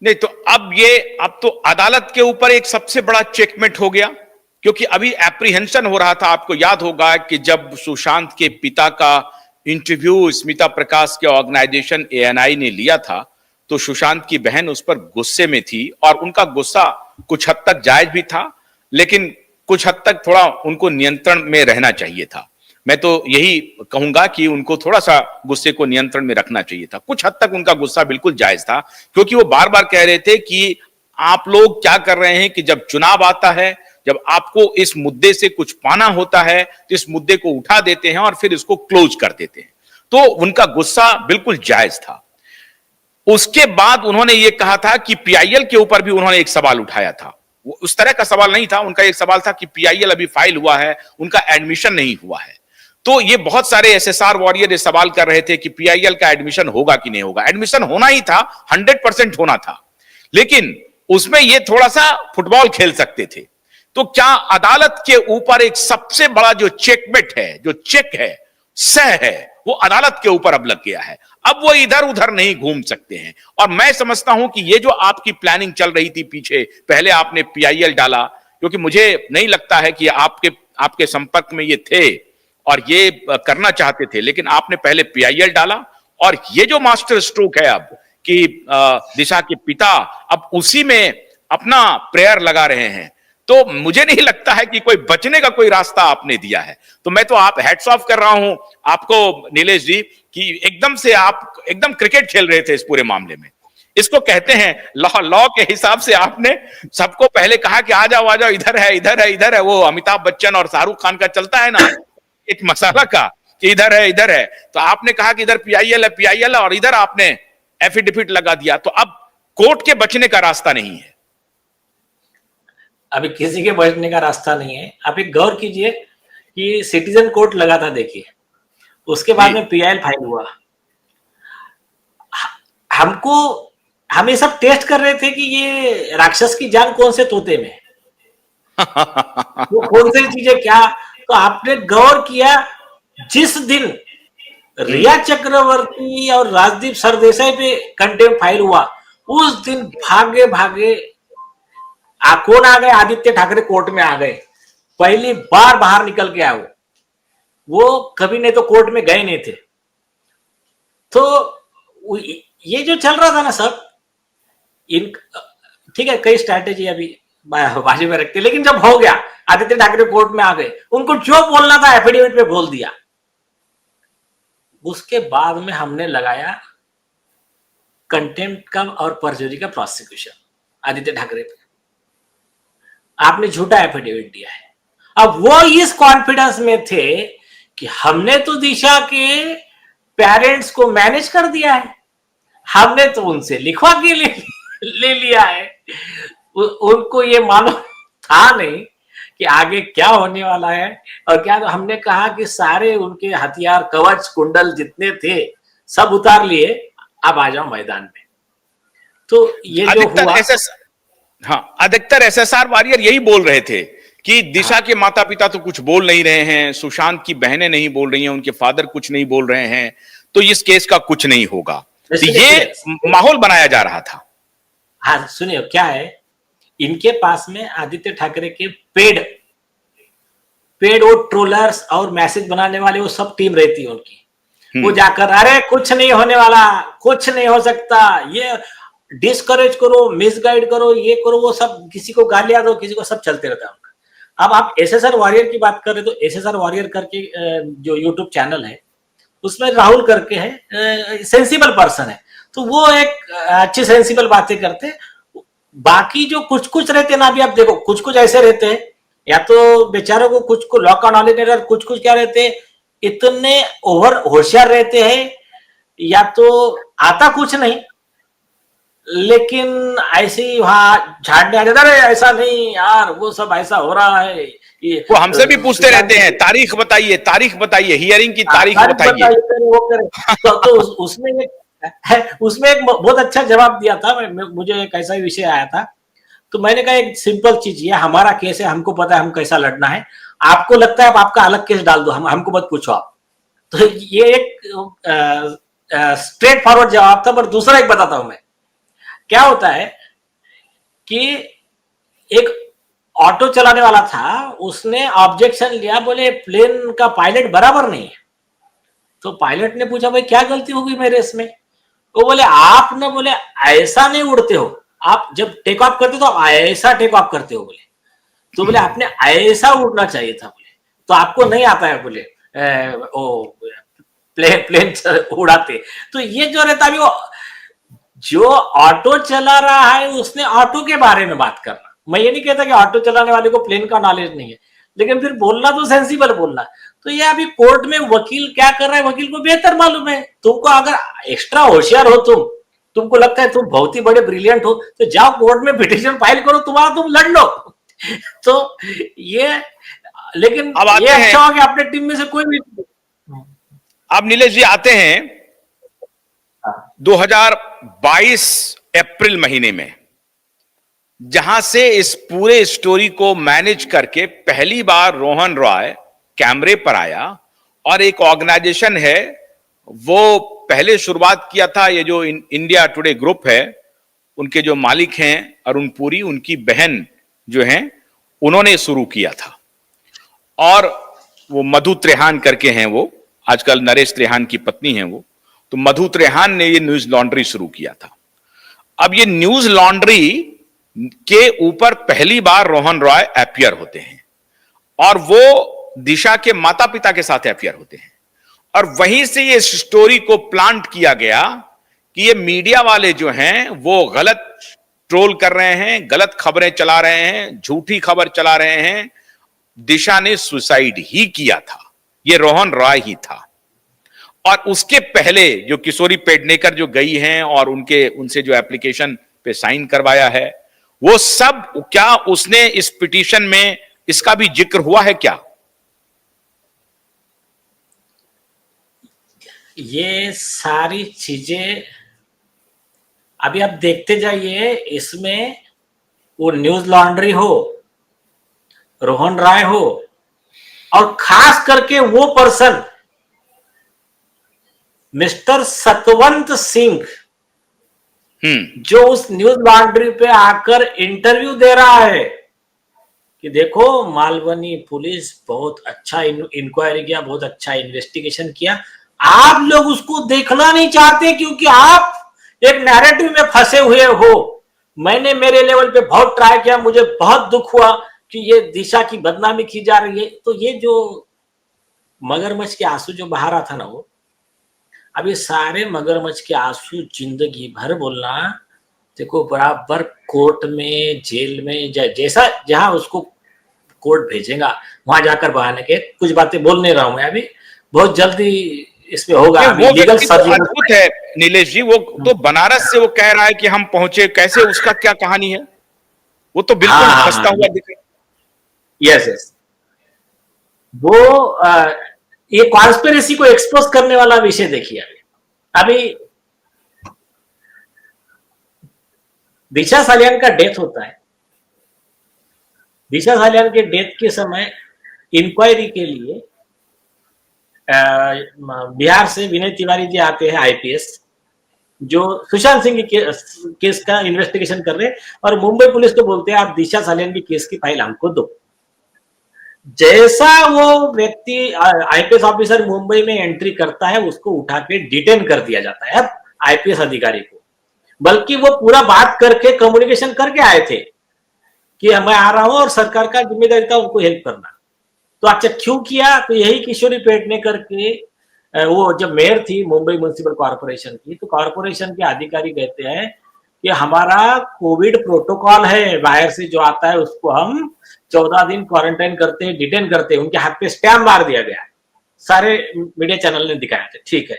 नहीं तो अब तो अदालत के ऊपर एक सबसे बड़ा चेकमेट हो गया, क्योंकि अभी एप्रीहेंशन हो रहा था। आपको याद होगा कि जब सुशांत के पिता का इंटरव्यू स्मिता प्रकाश के ऑर्गेनाइजेशन एएनआई ने लिया था, तो सुशांत की बहन उस पर गुस्से में थी, और उनका गुस्सा कुछ हद तक जायज भी था, लेकिन कुछ हद तक थोड़ा उनको नियंत्रण में रहना चाहिए था। मैं तो यही कहूंगा कि उनको थोड़ा सा गुस्से को नियंत्रण में रखना चाहिए था। कुछ हद तक उनका गुस्सा बिल्कुल जायज था, क्योंकि वो बार बार कह रहे थे कि आप लोग क्या कर रहे हैं कि जब चुनाव आता है, जब आपको इस मुद्दे से कुछ पाना होता है, तो इस मुद्दे को उठा देते हैं और फिर इसको क्लोज कर देते हैं। तो उनका गुस्सा बिल्कुल जायज था। उसके बाद उन्होंने ये कहा था कि पीआईएल के ऊपर भी उन्होंने एक सवाल उठाया था। वो उस तरह का सवाल नहीं था, उनका एक सवाल था कि पीआईएल अभी फाइल हुआ है, उनका एडमिशन नहीं हुआ है। तो ये बहुत सारे एसएसआर वॉरियर ये सवाल कर रहे थे कि पीआईएल का एडमिशन होगा कि नहीं होगा। एडमिशन होना ही था, 100% होना था, लेकिन उसमें ये थोड़ा सा फुटबॉल खेल सकते थे। तो क्या अदालत के ऊपर एक सबसे बड़ा जो चेकमेट है, जो चेक है, सह है, वो अदालत के ऊपर अब लग गया है। अब वो इधर उधर नहीं घूम सकते हैं। और मैं समझता हूं कि ये जो आपकी प्लानिंग चल रही थी पीछे, पहले आपने पीआईएल डाला, क्योंकि मुझे नहीं लगता है कि आपके संपर्क में ये थे और ये करना चाहते थे, लेकिन आपने पहले पीआईएल डाला, और ये जो मास्टर स्ट्रोक है अब कि दिशा के पिता अब उसी में अपना प्रेयर लगा रहे हैं, तो मुझे नहीं लगता है कि कोई बचने का कोई रास्ता आपने दिया है। तो मैं तो आप हैट्स ऑफ कर रहा हूं आपको नीलेश जी, कि एकदम से आप एकदम क्रिकेट खेल रहे थे इस पूरे मामले में। इसको कहते हैं लॉ के हिसाब से आपने सबको पहले कहा कि आ जाओ इधर है इधर है इधर है। वो अमिताभ बच्चन और शाहरुख खान का चलता है ना एक मसाला का, कि इधर है इधर है, तो आपने कहा कि इधर पीआईएल है और इधर आपने एफिडेविट लगा दिया। तो अब कोर्ट के बचने का रास्ता नहीं है। अभी किसी के बचने का रास्ता नहीं है। आप एक गौर कीजिए कि सिटीजन कोर्ट लगा था, देखिए, उसके बाद में पीआईएल फाइल हुआ। हम ये सब टेस्ट कर रहे थे कि ये राक्षस की जान कौन से तोते में वो कौन सी चीजें क्या। तो आपने गौर किया, जिस दिन रिया चक्रवर्ती और राजदीप सरदेसाई पे कंटेम्प्ट फाइल हुआ, उस दिन भागे भागे कौन आ गए, आदित्य ठाकरे कोर्ट में आ गए। पहली बार बाहर निकल के आए वो कभी नहीं तो कोर्ट में गए नहीं थे। तो ये जो चल रहा था ना सब, ठीक है, कई स्ट्रैटेजी अभी बाजी में रखते, लेकिन जब हो गया आदित्य ठाकरे कोर्ट में आ गए, उनको जो बोलना था एफिडेविट पे बोल दिया। उसके बाद में हमने लगाया कंटेम्प्ट का और परजुरी का प्रोसिक्यूशन आदित्य ठाकरे पे। आपने झूठा एफिडेविट दिया है। अब वो इस कॉन्फिडेंस में थे कि हमने तो दिशा के पेरेंट्स को मैनेज कर दिया है, हमने तो उनसे लिखवा के ले लिया है। उनको ये मालूम था नहीं कि आगे क्या होने वाला है। और क्या, तो हमने कहा कि सारे उनके हथियार, कवच, कुंडल जितने थे सब उतार लिए, अब आ जाओ मैदान में। तो ये जो हुआ, हाँ, अधिकतर एसएसआर वॉरियर यही बोल रहे थे कि दिशा के माता पिता तो कुछ बोल नहीं रहे हैं, सुशांत की बहनें नहीं बोल रही हैं, उनके फादर कुछ नहीं बोल रहे हैं, तो इस केस का कुछ नहीं होगा। तो ये माहौल बनाया जा रहा था। हाँ सुनिए, क्या है, इनके पास में आदित्य ठाकरे के पेड वो ट्रोलर्स और मैसेज बनाने वाले वो सब टीम रहती है उनकी। वो जाकर अरे कुछ नहीं होने वाला, कुछ नहीं हो सकता, ये डिस्करेज करो, मिसगाइड करो, ये करो, वो सब, किसी को गालियां दो, किसी को, सब चलते रहता है उनका। अब आप एसएसआर वॉरियर की बात कर रहे, तो एसएसआर वॉरियर करके जो यूट्यूब चैनल है, उसमें राहुल करके है, सेंसिबल पर्सन है, तो वो एक अच्छी सेंसिबल बातें करते। बाकी जो कुछ कुछ रहते ना, अभी आप देखो, कुछ कुछ ऐसे रहते हैं, या तो बेचारों को कुछ को लॉ का नॉलेज नहीं रहता, कुछ कुछ क्या रहते हैं, इतने ओवर होशियार रहते हैं, या तो आता कुछ नहीं, लेकिन ऐसे ही वहां झाड़ने आ जाता, अरे ऐसा नहीं यार, वो सब ऐसा हो रहा है। ये वो हमसे भी पूछते रहते हैं, तारीख बताइए, हियरिंग की तारीख बताइए। तो उसमें एक बहुत अच्छा जवाब दिया था। मुझे एक ऐसा विषय आया था, तो मैंने कहा एक सिंपल चीज, ये हमारा केस है, हमको पता है हम कैसा लड़ना है, आपको लगता है आप आपका अलग केस डाल दो, हमको मत पूछो आप। तो ये एक स्ट्रेट फॉरवर्ड जवाब था। पर दूसरा एक बताता हूं मैं, क्या होता है कि एक ऑटो चलाने वाला था, उसने ऑब्जेक्शन लिया, बोले प्लेन का पायलट बराबर नहीं है। तो पायलट ने पूछा भाई क्या गलती होगी मेरे इसमें? वो बोले आप ना, बोले ऐसा नहीं उड़ते हो, आप जब टेक ऑफ करते हो तो ऐसा टेक ऑफ करते हो। बोले तो बोले आपने ऐसा उड़ना चाहिए था। बोले तो आपको नहीं आता है। बोले ओ प्लेन उड़ाते। तो ये जो रहता है, वो जो ऑटो चला रहा है उसने ऑटो के बारे में बात करना। मैं ये नहीं कहता कि ऑटो चलाने वाले को प्लेन का नॉलेज नहीं है, लेकिन फिर बोलना तो सेंसिबल बोलना। तो ये अभी कोर्ट में वकील क्या कर रहा है, वकील को बेहतर मालूम है। तुमको अगर एक्स्ट्रा होशियार हो, तुमको लगता है तुम बहुत ही बड़े ब्रिलियंट हो, तो जाओ कोर्ट में पिटीशन फाइल करो, तुम्हारा तुम लड़ लो। तो ये, लेकिन अब ये अच्छा हो कि अपने टीम में से कोई भी। अब नीलेश जी आते हैं 2022 अप्रैल महीने में, जहां से इस पूरे स्टोरी को मैनेज करके पहली बार रोहन रॉय कैमरे पर आया। और एक ऑर्गेनाइजेशन है, वो पहले शुरुआत किया था, ये जो इंडिया टुडे ग्रुप है, उनके जो मालिक हैं अरुण पुरी, उनकी बहन जो हैं, उन्होंने शुरू किया था। और वो मधु त्रेहान करके हैं, वो आजकल नरेश त्रेहान की पत्नी हैं वो। तो मधु त्रेहान ने ये न्यूज लॉन्ड्री शुरू किया था। अब ये न्यूज लॉन्ड्री के ऊपर पहली बार रोहन रॉय अपीयर होते हैं, और वो दिशा के माता पिता के साथ अपीयर होते हैं। और वहीं से ये स्टोरी को प्लांट किया गया कि ये मीडिया वाले जो हैं वो गलत ट्रोल कर रहे हैं, गलत खबरें चला रहे हैं, झूठी खबर चला रहे हैं, दिशा ने सुसाइड ही किया था, ये रोहन रॉय ही था। और उसके पहले जो किशोरी पेडनेकर जो गई हैं और उनसे जो एप्लीकेशन पे साइन करवाया है, वो सब क्या उसने इस पिटीशन में इसका भी जिक्र हुआ है क्या? ये सारी चीजें अभी आप देखते जाइए। इसमें वो न्यूज लॉन्ड्री हो, रोहन रॉय हो, और खास करके वो पर्सन मिस्टर सतवंत सिंह, जो उस न्यूज लॉन्ड्री पे आकर इंटरव्यू दे रहा है कि देखो मालवनी पुलिस बहुत अच्छा इंक्वायरी किया, बहुत अच्छा इन्वेस्टिगेशन किया, आप लोग उसको देखना नहीं चाहते क्योंकि आप एक नैरेटिव में फंसे हुए हो। मैंने मेरे लेवल पे बहुत ट्राई किया, मुझे बहुत दुख हुआ कि ये दिशा की बदनामी की जा रही है। तो ये जो मगरमच्छ के आंसू जो बहा रहा था ना, वो अब ये सारे मगरमच्छ के आंसू जिंदगी भर बोलना, देखो बराबर कोर्ट में, जेल में, जैसा जहां उसको कोर्ट भेजेगा वहां जाकर बहाने के। कुछ बातें बोल नहीं रहा हूं मैं, अभी बहुत जल्दी इसमें होगा। वो लीगल अद्भुत है नीलेश जी। वो तो बनारस से वो कह रहा है कि हम पहुंचे कैसे, उसका क्या कहानी है, वो तो बिल्कुल फंसता हुआ दिख रहा है। यस यस, वो ये कॉन्स्पिरेसी को एक्सपोज करने वाला विषय देखिए। अभी दिशा सालियान का डेथ होता है। दिशा सालियान के डेथ के समय इंक्वायरी के लिए बिहार से विनय तिवारी जी आते हैं, आईपीएस, जो सुशांत सिंह के केस का इन्वेस्टिगेशन कर रहे हैं, और मुंबई पुलिस को बोलते हैं आप दिशा सालियान की केस की फाइल हमको दो। जैसा वो व्यक्ति आईपीएस ऑफिसर मुंबई में एंट्री करता है, उसको उठा के डिटेन कर दिया जाता है आईपीएस अधिकारी को। बल्कि वो पूरा बात करके कम्युनिकेशन करके आए थे कि मैं आ रहा हूं और सरकार का जिम्मेदारी था उनको हेल्प करना। तो अच्छा क्यों किया? तो यही किशोरी पेडनेकर के, वो जब मेयर थी मुंबई म्युनिसिपल कॉर्पोरेशन की, तो कॉर्पोरेशन के अधिकारी कहते हैं कि हमारा कोविड प्रोटोकॉल है, बाहर से जो आता है उसको हम 14 दिन क्वारंटाइन करते हैं, डिटेन करते हैं। उनके हाथ पे स्टैम्प मार दिया गया, सारे मीडिया चैनल ने दिखाया था। ठीक है,